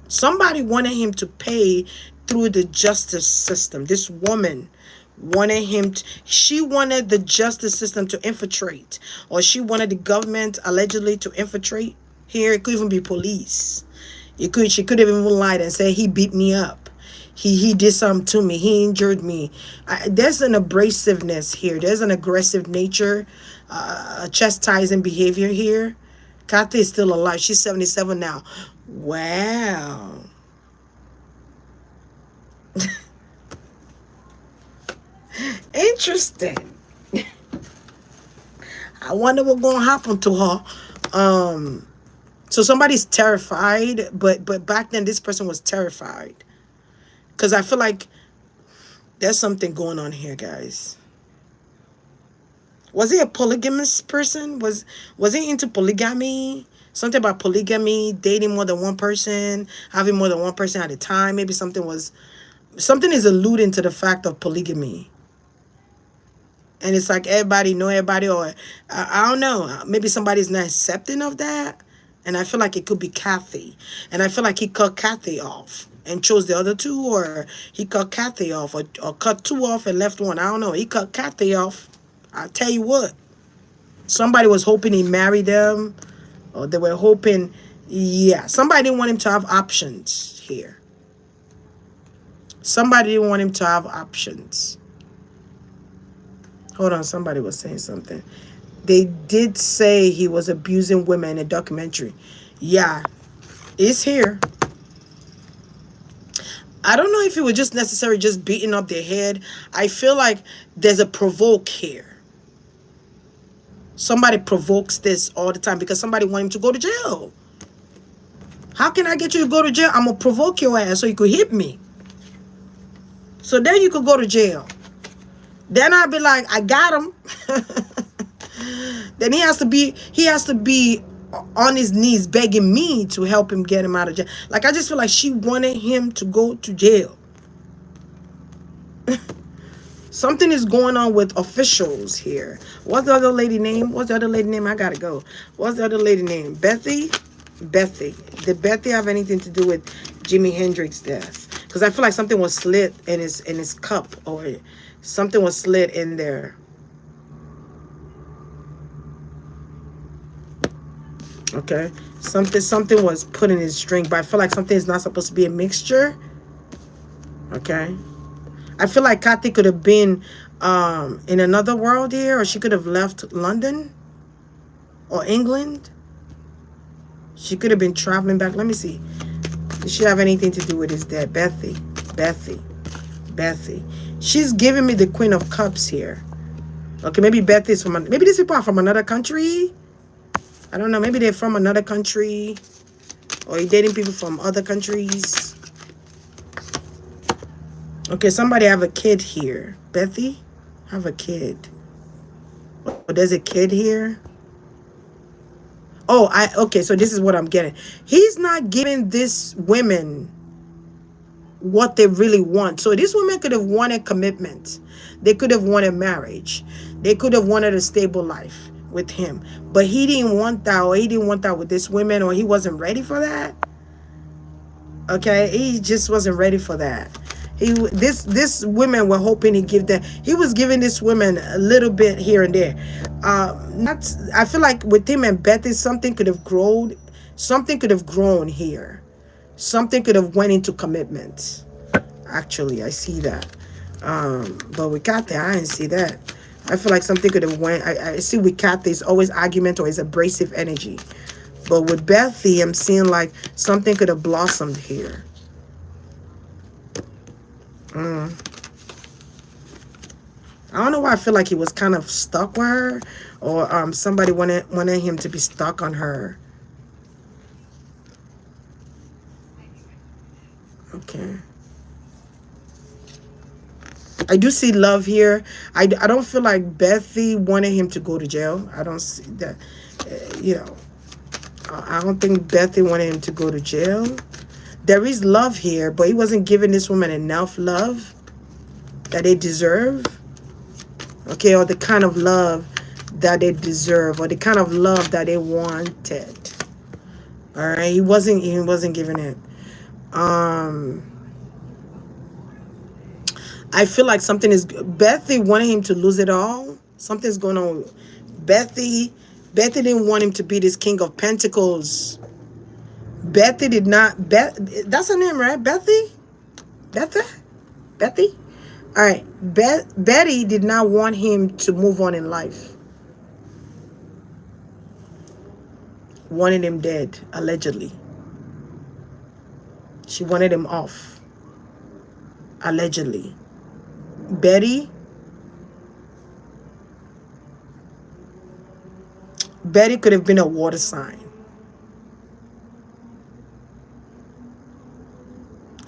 Somebody wanted him to pay through the justice system. This woman wanted him to, she wanted the justice system to infiltrate, or she wanted the government allegedly to infiltrate here. It could even be police. She could have even lied and said he beat me up. He did something to me. He injured me. There's an abrasiveness here. There's an aggressive nature, chastising behavior here. Kathy is still alive. She's 77 now. Wow. Interesting. I wonder what's gonna happen to her. So somebody's terrified, but back then this person was terrified. Because I feel like there's something going on here, guys. Was he a polygamous person? Was he into polygamy? Something about polygamy, dating more than one person, having more than one person at a time. Maybe something is alluding to the fact of polygamy. And it's like everybody know everybody, or I don't know. Maybe somebody's not accepting of that. And I feel like it could be Kathy. And I feel like he cut Kathy off and chose the other two, or he cut Kathy off, or cut two off and left one. I don't know. He cut Kathy off. I'll tell you what. Somebody was hoping he married them, or they were hoping, yeah. Somebody didn't want him to have options here. Somebody didn't want him to have options. Hold on, somebody was saying something. They did say he was abusing women in a documentary. Yeah, it's here. I don't know if it was just necessary just beating up their head. I feel like there's a provoke here. Somebody provokes this all the time because somebody want him to go to jail. How can I get you to go to jail? I'm going to provoke your ass so you could hit me. So then you could go to jail. Then I'd be like, I got him. Then he has to be on his knees begging me to help him get him out of jail. Like, I just feel like she wanted him to go to jail. Something is going on with officials here. What's the other lady name? I gotta go. What's the other lady name? Bethy? Did Bethy have anything to do with Jimi Hendrix death? Because I feel like something was slit in his cup, or something was slit in there. Okay, something was put in his drink, but I feel like something is not supposed to be a mixture. Okay, I feel like Kathy could have been in another world here, or she could have left London or England. She could have been traveling back. Let me see. Did she have anything to do with his death? Bethy, Bethy. She's giving me the Queen of Cups here. Okay, maybe Bethy's from. Maybe these people are from another country. I don't know. Maybe they're from another country, or you're dating people from other countries. Okay, somebody have a kid here. Bethy, have a kid. Oh, there's a kid here. Oh, okay. So this is what I'm getting. He's not giving this women what they really want. So these women could have wanted commitment. They could have wanted marriage. They could have wanted a stable life with him. But he didn't want that, or he didn't want that with this woman, or he wasn't ready for that. Okay, he just wasn't ready for that. This women were hoping he give them. He was giving this woman a little bit here and there. Not. I feel like with him and Betty, something could have grown. Something could have grown here. Something could have went into commitment. Actually, I see that. But with Kathy, I didn't see that. I feel like something could have went. I see with Kathy, it's always argument or it's abrasive energy. But with Bethy, I'm seeing like something could have blossomed here. I don't know why I feel like he was kind of stuck with her, or somebody wanted him to be stuck on her. Okay. I do see love here. I don't feel like Bethy wanted him to go to jail. I don't see that. You know, I don't think Bethy wanted him to go to jail. There is love here, but he wasn't giving this woman enough love that they deserve. Okay, or the kind of love that they deserve, or the kind of love that they wanted. All right, he wasn't giving it. I feel like something is. Bethy wanted him to lose it all. Something's going on. Bethy didn't want him to be this King of Pentacles. Bethy did not. That's her name, right? Bethy. Bethy. All right. Betty did not want him to move on in life. Wanted him dead, allegedly. She wanted him off, allegedly. Betty could have been a water sign.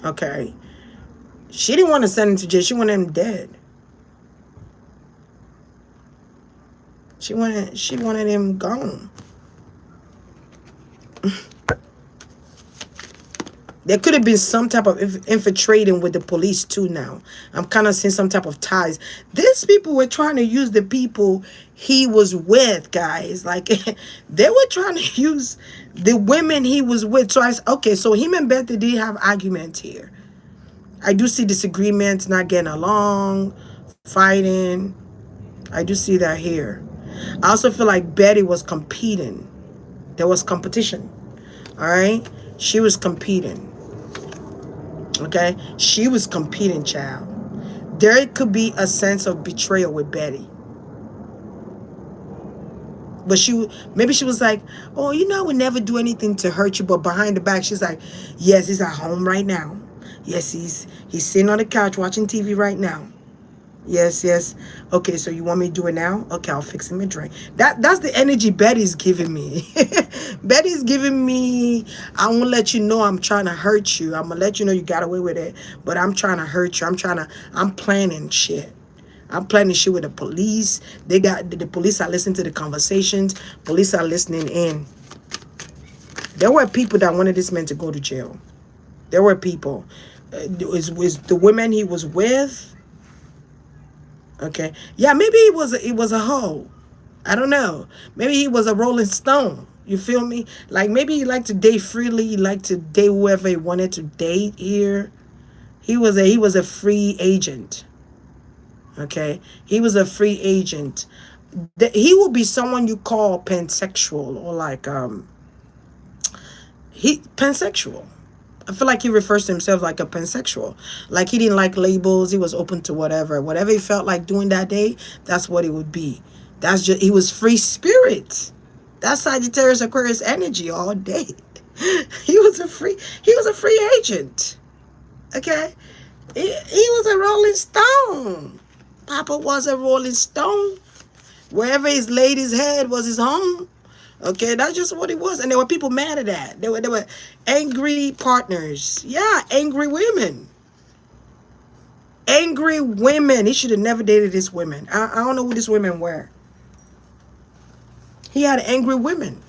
Okay. She didn't want to send him to jail. She wanted him dead. She wanted him gone. There could have been some type of infiltrating with the police too now. I'm kind of seeing some type of ties. These people were trying to use the people he was with, guys. Like, they were trying to use the women he was with. So, okay, so him and Betty did have arguments here. I do see disagreements, not getting along, fighting. I do see that here. I also feel like Betty was competing. There was competition. All right? She was competing. Okay? She was competing, child. There could be a sense of betrayal with Betty. But maybe she was like, oh, I would never do anything to hurt you. But behind the back, she's like, yes, he's at home right now. Yes, he's sitting on the couch watching TV right now. Yes. Okay, so you want me to do it now? Okay, I'll fix him a drink. That's the energy Betty's giving me. Betty's giving me, I won't let you know I'm trying to hurt you. I'm going to let you know you got away with it. But I'm trying to hurt you. I'm planning shit. I'm planning shit with the police. The police are listening to the conversations. Police are listening in. There were people that wanted this man to go to jail. There were people. It was the women he was with. Okay. Yeah, maybe it was a hoe. I don't know. Maybe he was a Rolling Stone. You feel me? Like, maybe he liked to date freely. He liked to date whoever he wanted to date here. He was a free agent. Okay? He was a free agent. He would be someone you call pansexual, or like he pansexual. I feel like he refers to himself like a pansexual. Like he didn't like labels. He was open to whatever. Whatever he felt like doing that day, that's what it would be. That's just, he was free spirit. That's Sagittarius Aquarius energy all day. He was a free agent. Okay? He was a rolling stone. Papa was a rolling stone. Wherever his laid his head was his home. Okay, that's just what it was. And there were people mad at that. There were angry partners. Yeah, angry women. Angry women. He should have never dated these women. I don't know who these women were. He had angry women.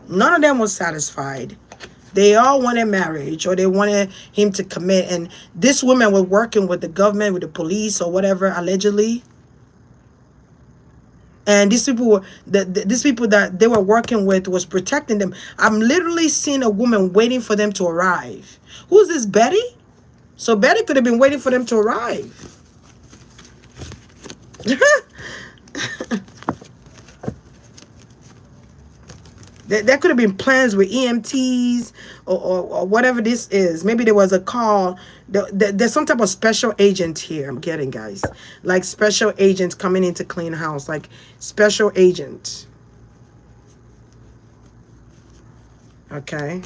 None of them was satisfied. They all wanted marriage, or they wanted him to commit. And these women were working with the government, with the police, or whatever, allegedly. And these people were these people that they were working with was protecting them. I'm literally seeing a woman waiting for them to arrive. Who's this, Betty? So Betty could have been waiting for them to arrive. There could have been plans with EMTs or whatever this is. Maybe there was a call. There's some type of special agent here, I'm getting, guys. Like special agents coming in to clean house. Like special agent. Okay.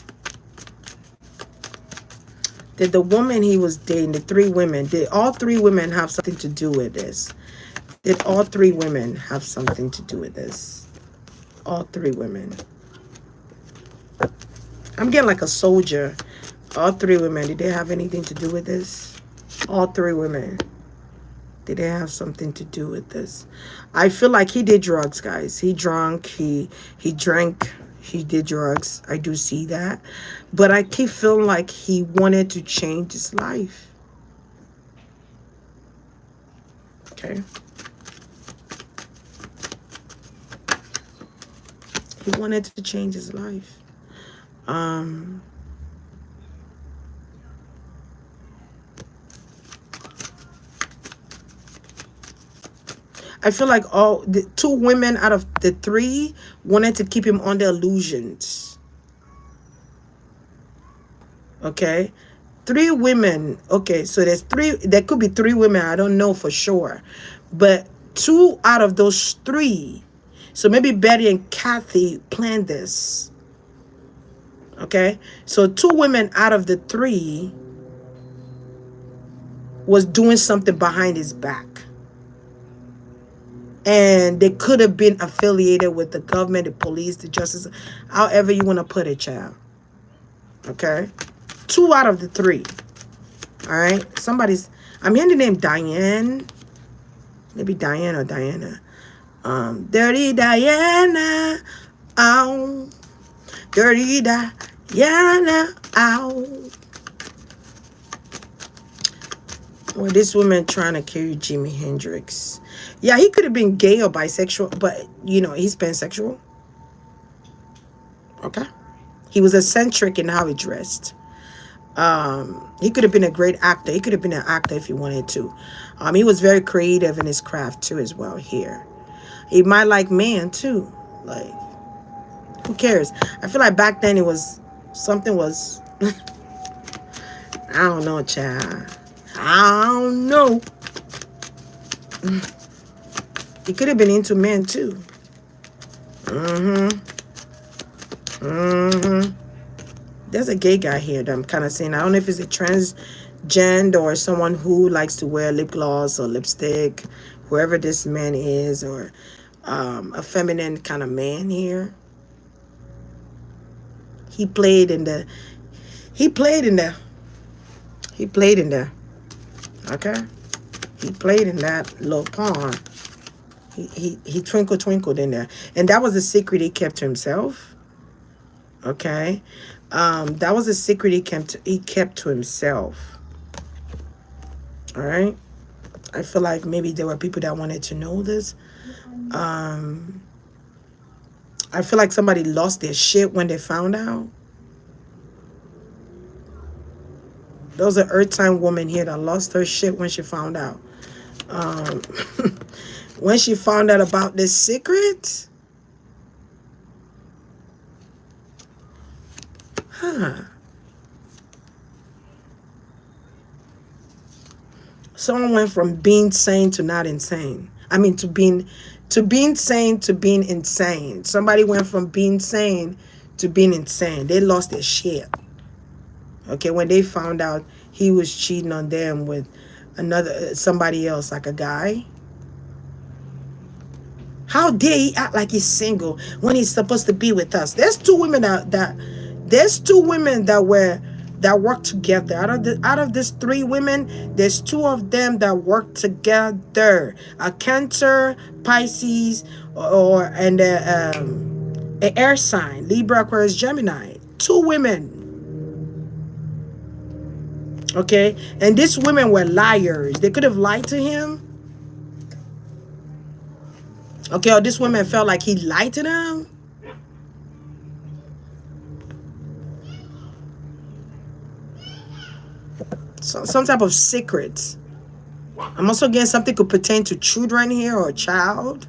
Did the woman he was dating, the three women, did all three women have something to do with this? Did all three women have something to do with this? All three women. I'm getting like a soldier. All three women, did they have anything to do with this? All three women. Did they have something to do with this? I feel like he did drugs, guys. He drank, he drank, he did drugs. I do see that. But I keep feeling like he wanted to change his life. Okay. He wanted to change his life. I feel like all the two women out of the three wanted to keep him under illusions. Okay. Three women. Okay, so there's three. There could be three women. I don't know for sure. But two out of those three. So maybe Betty and Kathy planned this. Okay. So two women out of the three was doing something behind his back. And they could have been affiliated with the government, the police, the justice, however you want to put it, child. Okay? Two out of the three. All right? I'm hearing the name Diane. Maybe Diane or Diana. Dirty Diana. Ow. Dirty Diana. Ow. Well, this woman trying to carry Jimi Hendrix. Yeah, he could have been gay or bisexual, but, you know, he's pansexual. Okay? He was eccentric in how he dressed. He could have been a great actor. He could have been an actor if he wanted to. He was very creative in his craft, too, as well, here. He might like man, too. Like, who cares? I feel like back then something was... I don't know, child. I don't know. He could have been into men too. There's a gay guy here that I'm kind of saying. I don't know if it's a transgender or someone who likes to wear lip gloss or lipstick, whoever this man is, or a feminine kind of man here. He played in the. Okay, he played in that little pond. He twinkled in there, and that was a secret he kept to himself. Okay, that was a secret he kept to himself. All right, I feel like maybe there were people that wanted to know this. I feel like somebody lost their shit when they found out. There was an Earth sign woman here that lost her shit when she found out. When she found out about this secret. Someone went from being sane to not insane. I mean, to being sane to being insane. Somebody went from being sane to being insane. They lost their shit. Okay, when they found out he was cheating on them with another somebody else, like a guy. How dare he act like he's single when he's supposed to be with us? There's two women there's two women that work together. Out of these three women, there's two of them that work together. A Cancer, Pisces, or and a air sign, Libra, Aquarius, Gemini. Two women. Okay, and these women were liars. They could have lied to him. Okay, or this woman felt like he lied to them. Some type of secret. I'm also getting something could pertain to children here or a child.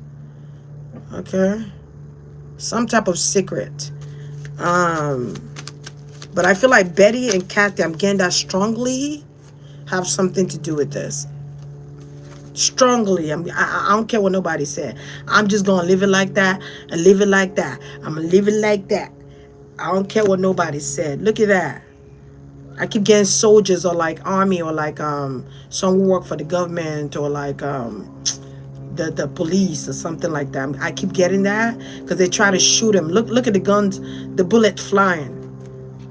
Okay. Some type of secret. But I feel like Betty and Kathy, I'm getting that strongly, have something to do with this. Strongly. I don't care what nobody said. I'm just going to live it like that and live it like that. I'm going to live it like that. I don't care what nobody said. Look at that. I keep getting soldiers or like army or like some who work for the government or like the police or something like that. I keep getting that because they try to shoot him. Look at the guns, the bullet flying.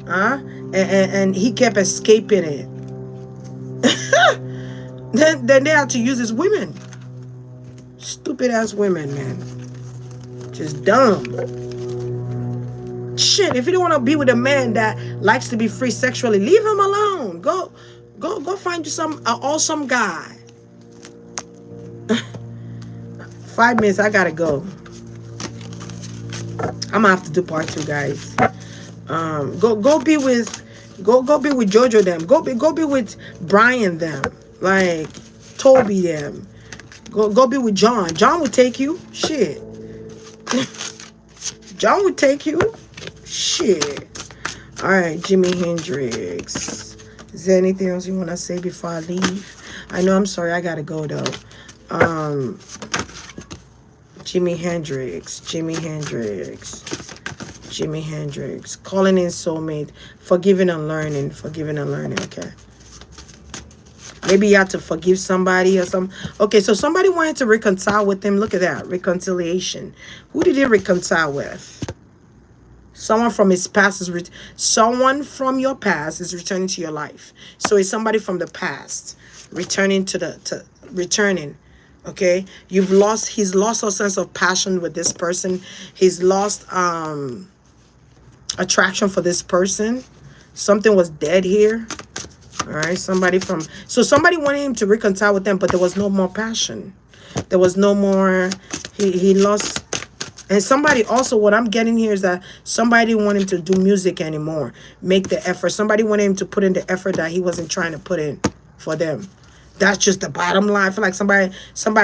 And he kept escaping it. then they had to use his women. Stupid ass women, man. Just dumb. Shit, if you don't want to be with a man that likes to be free sexually, leave him alone. Go find you some awesome guy. 5 minutes, I gotta go. I'm gonna have to do part 2, guys. Go be with Jojo them. Go be with Brian them. Like Toby them. Go be with John. John would take you. Shit. John would take you. Shit. Alright, Jimi Hendrix. Is there anything else you want to say before I leave? I know, I'm sorry, I gotta go though. Jimi Hendrix. Calling in soulmate. Forgiving and learning. Okay. Maybe you have to forgive somebody or something. Okay, so somebody wanted to reconcile with him. Look at that. Reconciliation. Who did he reconcile with? Someone from his past is someone from your past is returning to your life. So it's somebody from the past returning returning. Okay, he's lost a sense of passion with this person. He's lost attraction for this person. Something was dead here. All right, somebody wanted him to reconcile with them, but there was no more passion. There was no more. He lost. And somebody also, what I'm getting here is that somebody didn't want him to do music anymore. Make the effort. Somebody wanted him to put in the effort that he wasn't trying to put in for them. That's just the bottom line. I feel like somebody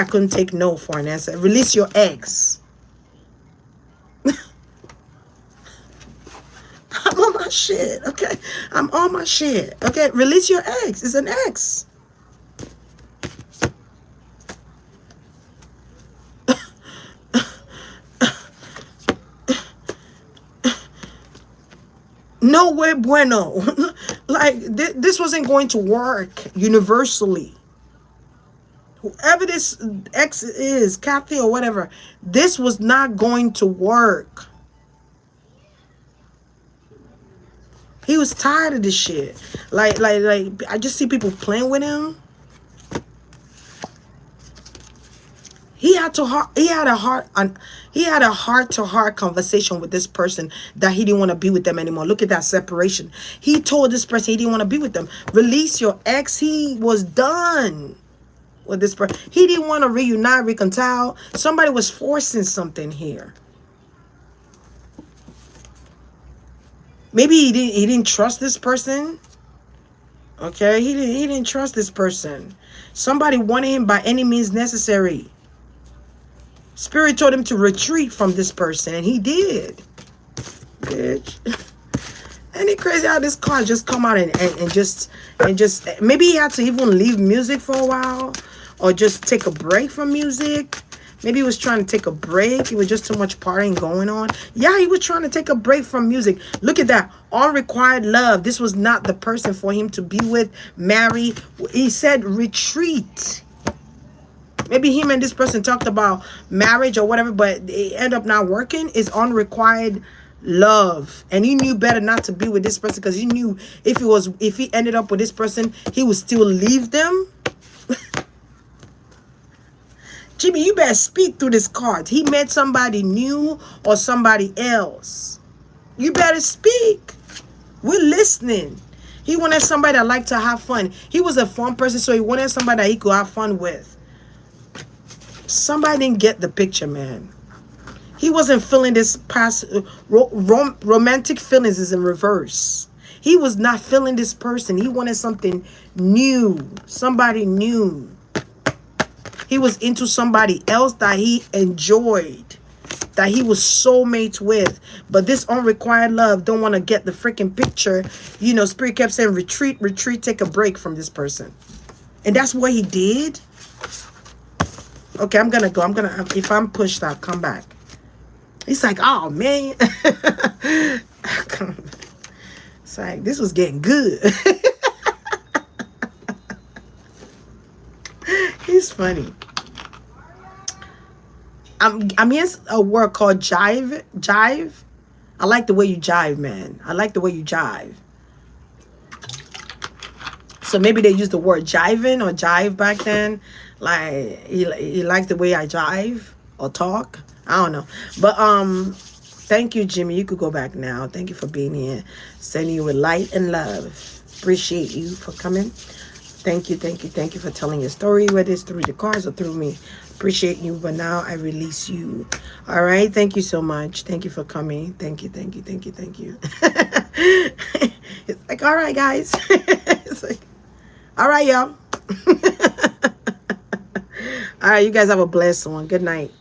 couldn't take no for an answer. Release your ex. I'm on my shit, okay? I'm on my shit, okay? Release your ex. It's an ex. No way bueno. Like, this wasn't going to work universally. Whoever this ex is, Kathy or whatever, this was not going to work. He was tired of this shit. Like I just see people playing with him. He had a heart-to-heart conversation with this person that he didn't want to be with them anymore. Look at that separation. He told this person he didn't want to be with them. Release your ex. He was done with this person. He didn't want to reunite, reconcile. Somebody was forcing something here. Maybe he didn't trust this person. Okay, he didn't trust this person. Somebody wanted him by any means necessary. Spirit told him to retreat from this person, and he did. Bitch. And it crazy how this car just come out and just maybe he had to even leave music for a while or just take a break from music. Maybe he was trying to take a break. It was just too much partying going on. Yeah, he was trying to take a break from music. Look at that. Unrequited love. This was not the person for him to be with, marry. He said retreat. Maybe him and this person talked about marriage or whatever, but it ended up not working. It's unrequited love. And he knew better not to be with this person because he knew if he ended up with this person, he would still leave them. Jimmy, you better speak through this card. He met somebody new or somebody else. You better speak. We're listening. He wanted somebody that liked to have fun. He was a fun person, so he wanted somebody that he could have fun with. Somebody didn't get the picture, man. He wasn't feeling this past romantic feelings is in reverse. He was not feeling this person. He wanted something new, somebody new. He was into somebody else that he enjoyed, that he was soulmates with. But this unrequited love don't want to get the freaking picture. You know, Spirit kept saying, retreat, retreat, take a break from this person. And that's what he did. Okay, I'm going to go. If I'm pushed out, come back. He's like, oh, man. It's like, this was getting good. He's funny. I'm hearing a word called jive. Jive. I like the way you jive, man. I like the way you jive. So maybe they used the word jiving or jive back then. Like he likes the way I jive or talk. I don't know. But thank you, Jimmy. You could go back now. Thank you for being here. Sending you with light and love. Appreciate you for coming. Thank you for telling your story, whether it's through the cards or through me. Appreciate you, but now I release you. All right, thank you so much. Thank you for coming. Thank you. It's like, all right, guys. It's like, all right, y'all. All right, you guys have a blessed one. Good night.